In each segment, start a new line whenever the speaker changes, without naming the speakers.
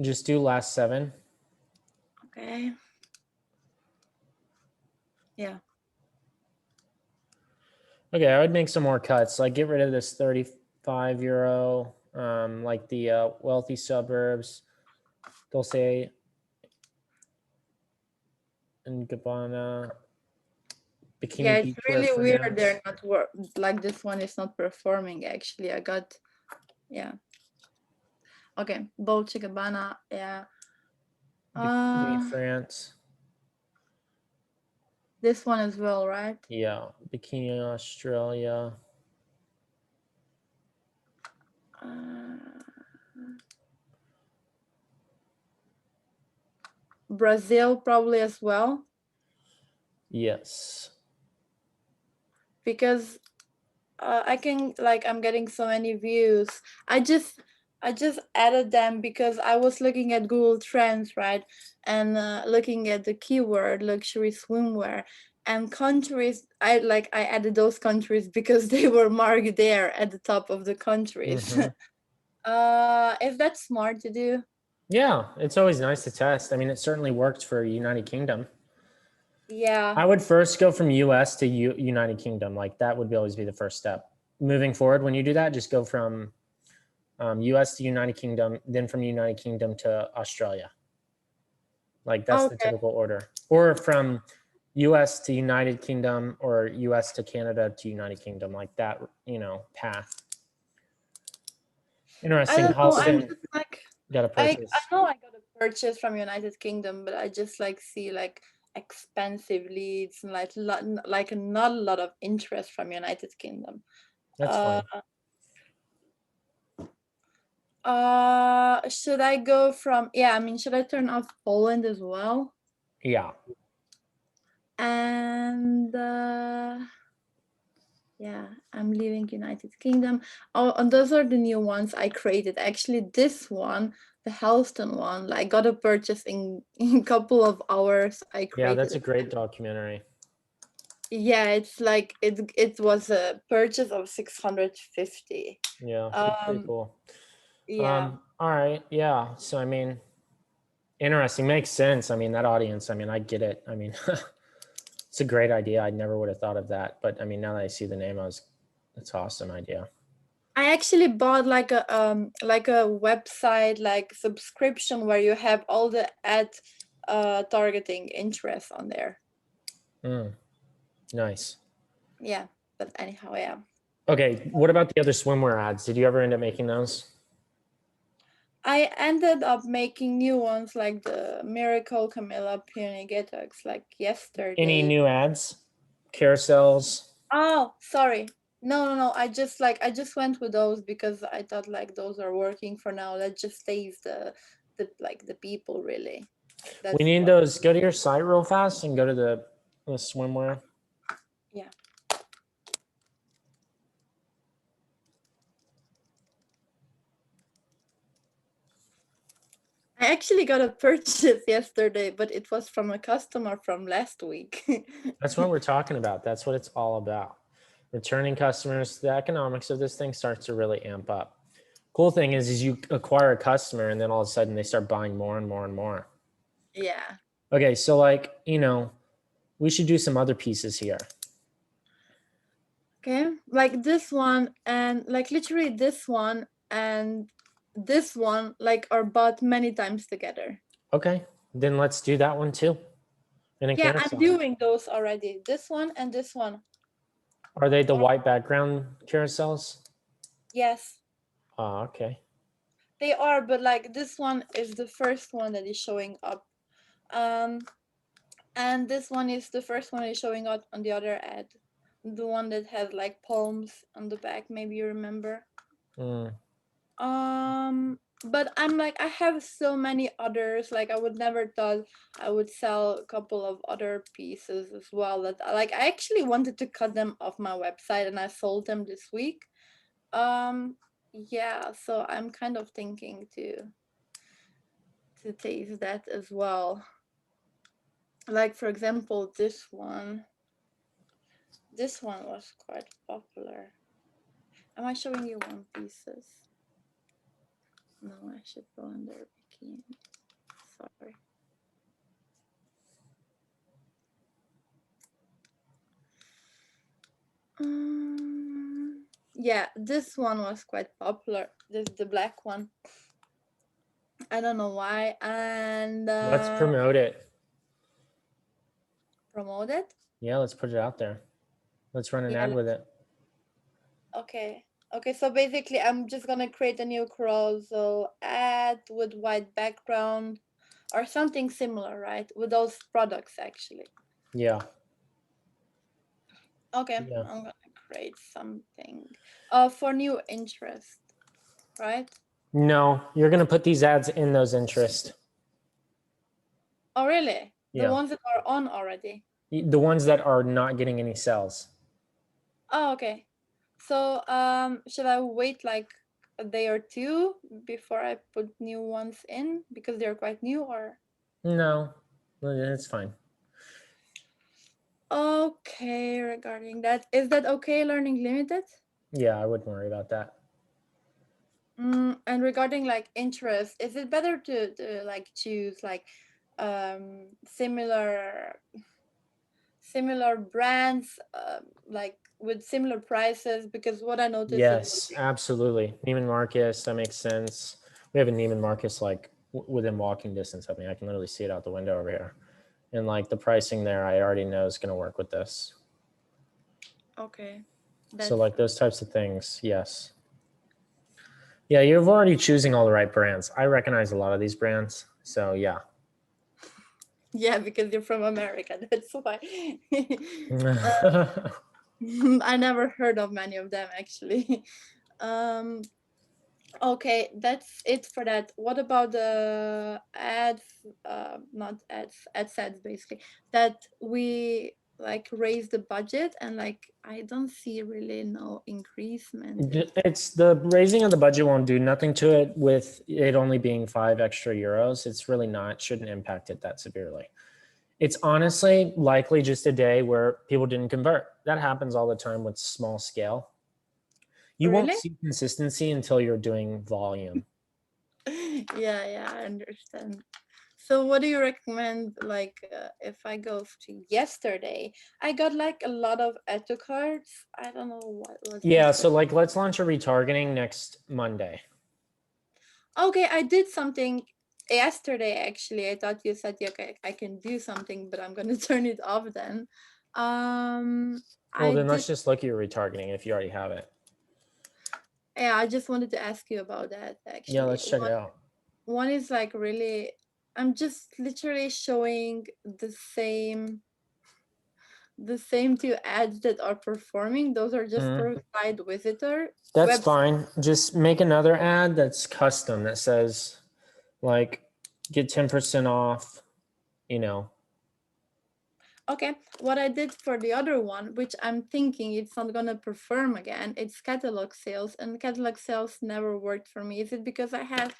Just do last 7.
Okay. Yeah.
Okay, I would make some more cuts. Like get rid of this 35 euro, like the wealthy suburbs. They'll say in Gabbana,
Yeah,
bikini
it's
beachwear
really
for
weird.
now.
They're not like this one is not performing. Actually, I got, yeah. Okay, Dolce Gabbana. Yeah.
Bikini France.
This one as well, right?
Yeah, bikini Australia.
Brazil probably as well,
Yes.
because I can like I'm getting so many views. I just added them because I was looking at Google Trends, right, and looking at the keyword luxury swimwear and countries. I added those countries because they were marked there at the top of the countries. Is that smart to do?
Yeah, it's always nice to test. I mean, it certainly worked for United Kingdom.
Yeah.
I would first go from US to United Kingdom. Like that would always be the first step. Moving forward, when you do that, just go from US to United Kingdom, then from United Kingdom to Australia. Like that's the
Okay.
typical order. Or from US to United Kingdom or US to Canada to United Kingdom, like that, path.
I
Interesting.
don't know. I'm
Halston
just like
got a
I
purchase.
know I got a purchase from United Kingdom, but I just see expensive leads and like not a lot of interest from United Kingdom.
That's
Uh,
fine.
should I go from? Yeah, I mean, should I turn off Poland as well?
Yeah.
And yeah, I'm leaving United Kingdom. Oh, and those are the new ones I created. Actually, this one, the Helston one, I got a purchase in a couple of hours. I created.
Yeah, that's a great documentary.
Yeah, it's like it was a purchase of 650.
Yeah, pretty cool.
Yeah.
All right. Yeah. So I mean, interesting. Makes sense. I mean, that audience, I mean, I get it. I mean, it's a great idea. I never would have thought of that. But I mean, now that I see the name, it's awesome idea.
I actually bought like a website like subscription where you have all the ad targeting interests on there.
Nice.
Yeah, but anyhow, yeah.
Okay. What about the other swimwear ads? Did you ever end up making those?
I ended up making new ones like the Miracle Camilla Peony Getox like yesterday.
Any new ads? Carousels?
Oh, sorry. No. I just went with those because I thought like those are working for now. That just saves the people really.
We need those. Go to your site real fast and go to the swimwear.
Yeah. I actually got a purchase yesterday, but it was from a customer from last week.
That's what we're talking about. That's what it's all about. Returning customers, the economics of this thing starts to really amp up. Cool thing is you acquire a customer and then all of a sudden they start buying more and more and more.
Yeah.
Okay, so like, we should do some other pieces here.
Okay, like this one and like literally this one and this one like are bought many times together.
Okay, then let's do that one too. In a
Yeah,
carousel.
I'm doing those already. This one and this one.
Are they the white background carousels?
Yes.
Oh, okay.
They are, but like this one is the first one that is showing up. And this one is the first one is showing up on the other ad. The one that has like palms on the back, maybe you remember. But I'm like I have so many others. Like I would never thought I would sell a couple of other pieces as well. That like I actually wanted to cut them off my website and I sold them this week. Yeah, so I'm kind of thinking to taste that as well. Like for example, this one. This one was quite popular. Am I showing you one pieces? No, I should go under bikini. Sorry. Yeah, this one was quite popular. This the black one. I don't know why. And
Let's promote it.
promote it.
Yeah, let's put it out there. Let's run an ad with it.
Okay. Okay, so basically I'm just gonna create a new carousel ad with white background or something similar, right? With those products actually.
Yeah.
Okay,
Yeah.
I'm gonna create something for new interest, right?
No, you're gonna put these ads in those interests.
Oh really? The
Yeah.
ones that are on already.
The ones that are not getting any sales.
Oh, okay. So should I wait like a day or two before I put new ones in because they're quite new, or?
No, it's fine.
Okay, regarding that, is that okay, Learning Limited?
Yeah, I wouldn't worry about that.
And regarding like interest, is it better to like choose like similar brands like with similar prices? Because what I noticed
Yes, absolutely. Neiman Marcus, that makes sense. We have a Neiman Marcus like within walking distance of me. I can literally see it out the window over here. And like the pricing there, I already know is going to work with this.
okay.
So like those types of things, yes. Yeah, you're already choosing all the right brands. I recognize a lot of these brands. So yeah.
Yeah, because you're from America. That's why. I never heard of many of them actually. Um, okay, that's it for that. What about the ads? Not ads, ad sets basically. That we like raise the budget and like I don't see really no increasement.
It's the raising of the budget won't do nothing to it with it only being €5 extra. It's really not, shouldn't impact it that severely. It's honestly likely just a day where people didn't convert. That happens all the time with small scale. You won't see consistency until you're doing volume.
Yeah, I understand. So what do you recommend, like if I go to yesterday, I got like a lot of add to cards. I don't know what was
Yeah, so like let's launch a retargeting next Monday.
Okay, I did something yesterday actually. I thought you said, yeah, okay, I can do something, but I'm gonna turn it off then.
Well, then let's just look at your retargeting if you already have it.
Yeah, I just wanted to ask you about that actually.
Yeah, let's check it out.
One is like really, I'm just literally showing the same two ads that are performing. Those are just for site visitor.
That's fine. Just make another ad that's custom that says like get 10% off, you know.
Okay, what I did for the other one, which I'm thinking it's not gonna perform again, it's catalog sales, and catalog sales never worked for me. Is it because I have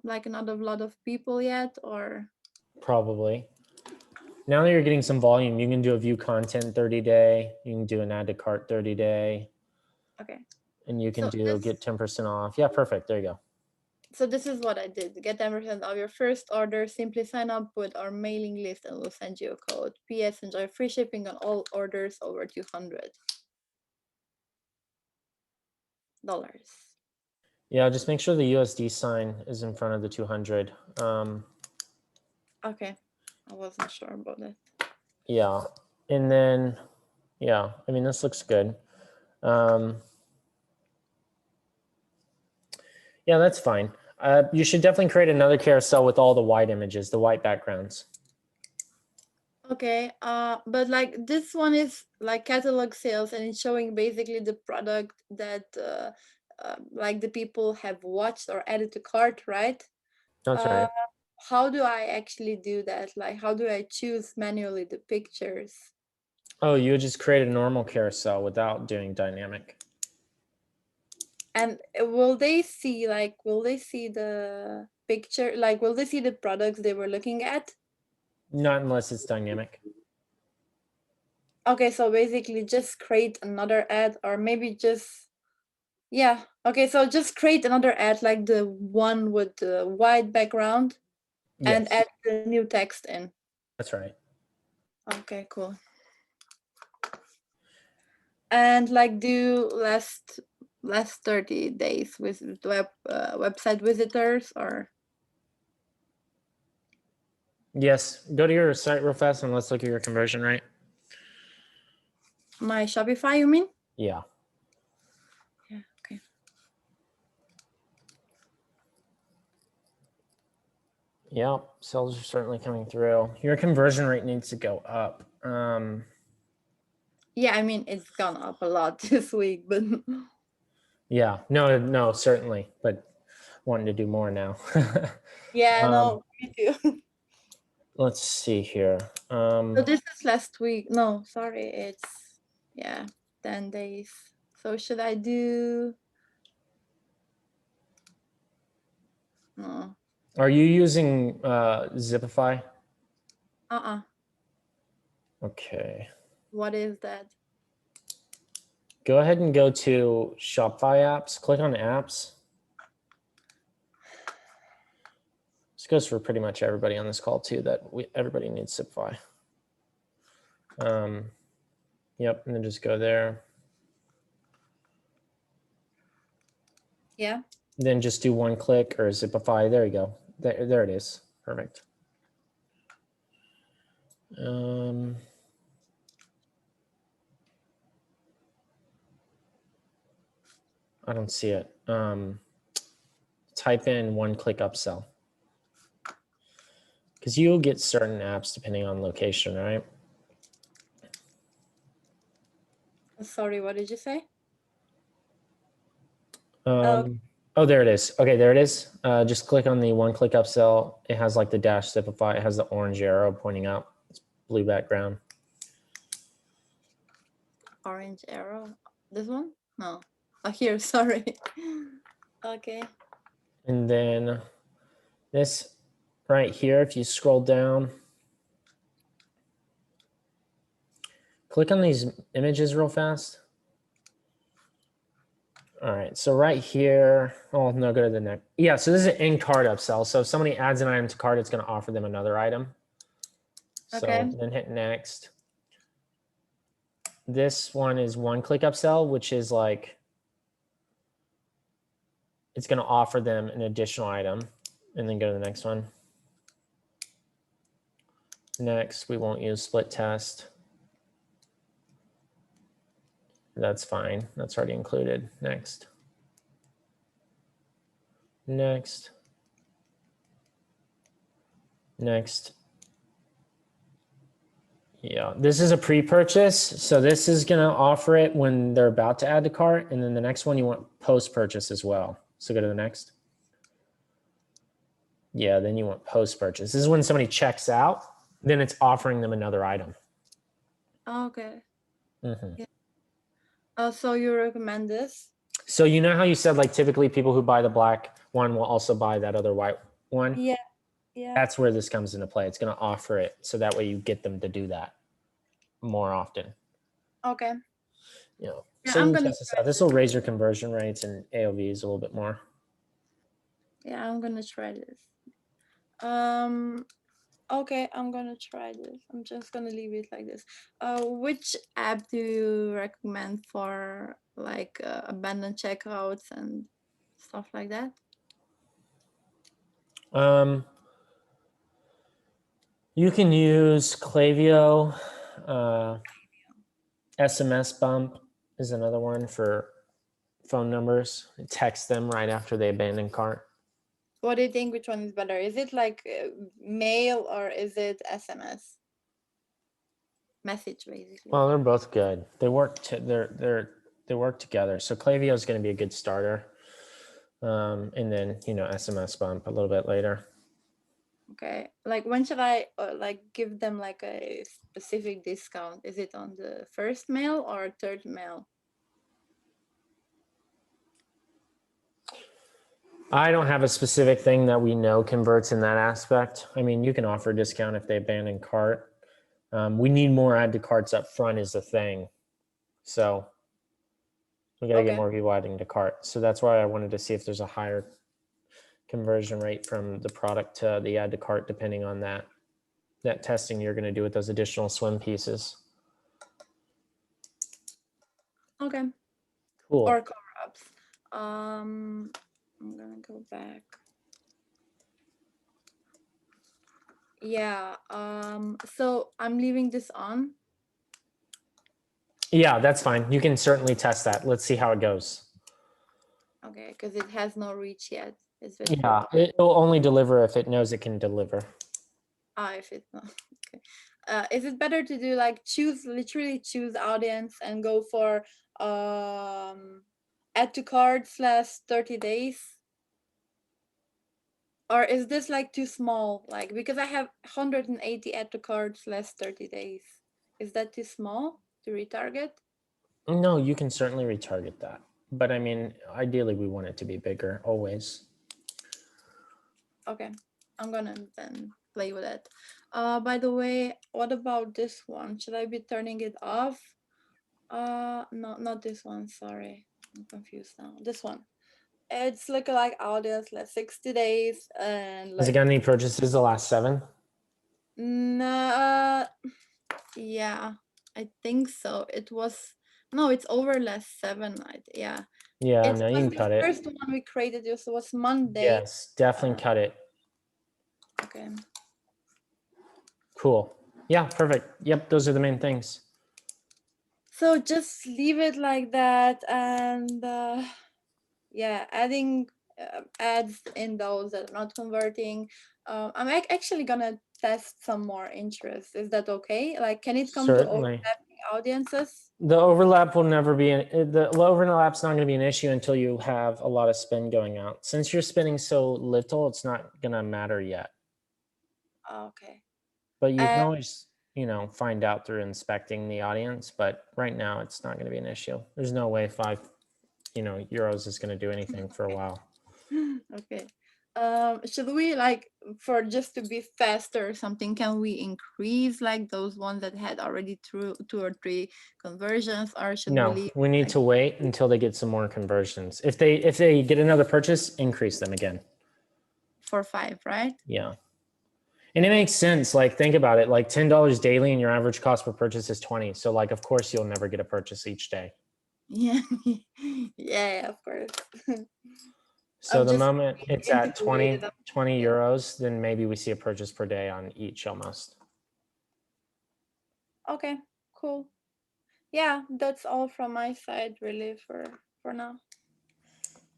like not a lot of people yet, or?
Probably. Now that you're getting some volume, you can do a view content 30-day. You can do an add to cart 30-day.
Okay.
And you can get 10% off. Yeah, perfect. There you go.
So this is what I did. Get 10% off your first order. Simply sign up with our mailing list and we'll send you a code. PS, enjoy free shipping on all orders over $200.
Yeah, just make sure the USD sign is in front of the 200.
Okay, I wasn't sure about that.
Yeah, and then, yeah, I mean, this looks good. Yeah, that's fine. You should definitely create another carousel with all the white images, the white backgrounds.
Okay, but like this one is like catalog sales and it's showing basically the product that like the people have watched or added to cart, right?
That's right.
How do I actually do that? Like, how do I choose manually the pictures?
Oh, you would just create a normal carousel without doing dynamic.
And will they see the picture? Like, will they see the products they were looking at?
Not unless it's dynamic.
Okay, so basically just create another ad or maybe just, Yeah. Okay. So just create another ad like the one with the white background and
Yes,
add the new text in.
that's right.
Okay, cool. And like do last 30 days with website visitors or
Yes, go to your site real fast and let's look at your conversion rate.
my Shopify, you mean?
Yeah.
Yeah, okay.
Yeah, sales are certainly coming through. Your conversion rate needs to go up.
Yeah, I mean it's gone up a lot this week, but
Yeah, no, certainly, but wanting to do more now.
yeah, no, me too.
Let's see here.
So this is last week. No, sorry, it's 10 days. So should I do no?
Are you using Zipify? Okay.
What is that?
Go ahead and go to Shopify apps. Click on apps. This goes for pretty much everybody on this call too. Everybody needs Zipify. Yep, and then just go there.
Yeah.
Then just do one click or Zipify. There you go. There it is. Perfect. I don't see it. Type in one click upsell. Because you'll get certain apps depending on location, right?
Sorry, what did you say?
Oh, there it is. Okay, there it is. Just click on the one click upsell. It has like the dash Zipify. It has the orange arrow pointing out. It's blue background.
Orange arrow. This one? No. Oh, here, sorry. Okay.
And then this right here, if you scroll down, click on these images real fast. All right, so right here, oh no, go to the next. Yeah, so this is an in-cart upsell. So if somebody adds an item to cart, it's gonna offer them another item. So
Okay.
then hit next. This one is one-click upsell, which is like, it's gonna offer them an additional item, and then go to the next one. Next, we won't use split test. That's fine, that's already included. Next. Next. Next. Yeah, this is a pre-purchase. So this is gonna offer it when they're about to add to cart. And then the next one you want post-purchase as well. So go to the next. Yeah, then you want post-purchase. This is when somebody checks out, then it's offering them another item.
Okay.
Mm-hmm.
Yeah. So you recommend this?
So you know how you said like typically people who buy the black one will also buy that other white one?
Yeah. Yeah.
That's where this comes into play. It's gonna offer it so that way you get them to do that more often.
Okay.
You know,
Yeah,
so
I'm
you can
gonna
test this out. This will raise your conversion rates and AOVs a little bit more.
Yeah, I'm gonna try this. Okay, I'm gonna try this. I'm just gonna leave it like this. Which app do you recommend for like abandoned checkouts and stuff like that?
You can use Klaviyo. SMS bump is another one for phone numbers. Text them right after they abandon cart.
What do you think? Which one is better? Is it like mail or is it SMS? Message basically.
Well, they're both good. They work. They work together. So Klaviyo is going to be a good starter, and then SMS bump a little bit later.
Okay, like when should I like give them like a specific discount? Is it on the first mail or third mail?
I don't have a specific thing that we know converts in that aspect. I mean, you can offer a discount if they abandon cart. We need more add to carts up front is the thing. So We got to get
Okay.
more people adding to cart. So that's why I wanted to see if there's a higher conversion rate from the product to the add to cart, depending on that testing you're going to do with those additional swim pieces.
Okay.
Cool.
Or cover-ups. I'm gonna go back. Yeah. So I'm leaving this on.
Yeah, that's fine. You can certainly test that. Let's see how it goes.
Okay, because it has no reach yet. Is it?
Yeah, it'll only deliver if it knows it can deliver.
If it's not. Okay. Is it better to do like literally choose audience and go for add to cart / 30 days? Or is this like too small? Like, because I have 180 add to cart / 30 days. Is that too small to retarget?
No, you can certainly retarget that. But I mean, ideally we want it to be bigger always.
Okay, I'm gonna then play with it. By the way, what about this one? Should I be turning it off? No, not this one. Sorry, I'm confused now. This one. It's like audience, like 60 days and
Has it
like
got any purchases the last 7?
no, yeah, I think so. No, it's over last 7. Yeah.
Yeah,
It
no, you
was
can
the
cut it.
first one we created. It was Monday.
Yes, definitely cut it.
Okay.
Cool. Yeah, perfect. Yep, those are the main things.
So just leave it like that, and yeah, adding ads in those that are not converting. I'm actually gonna test some more interest. Is that okay? Like, can it come to
Certainly.
overlapping audiences?
The overlap will never be the overlap's not going to be an issue until you have a lot of spend going out. Since you're spending so little, it's not going to matter yet.
Okay.
But you can always, find out through inspecting the audience. But right now, it's not going to be an issue. There's no way 5, euros is going to do anything for a while.
Okay. Should we for just to be faster or something, can we increase like those ones that had already 2 or 3 conversions, or should we
No,
leave
we need to wait until they get some more conversions. If they get another purchase, increase them again.
for 5, right?
Yeah. And it makes sense. Like, think about it. Like $10 daily and your average cost per purchase is 20. So like, of course you'll never get a purchase each day.
Yeah. Yeah, of course.
So
I'm
the
just
moment it's at 20
integrated. Yeah.
euros, then maybe we see a purchase per day on each almost.
Okay, cool. Yeah, that's all from my side really for now.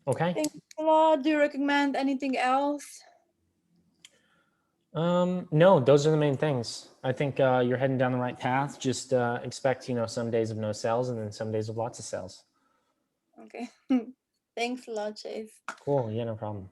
Okay.
Thanks a lot. Do you recommend anything else?
No, those are the main things. I think you're heading down the right path. Just expect, some days of no sales and then some days of lots of sales.
Okay. Thanks a lot, Chase.
Cool. Yeah, no problem.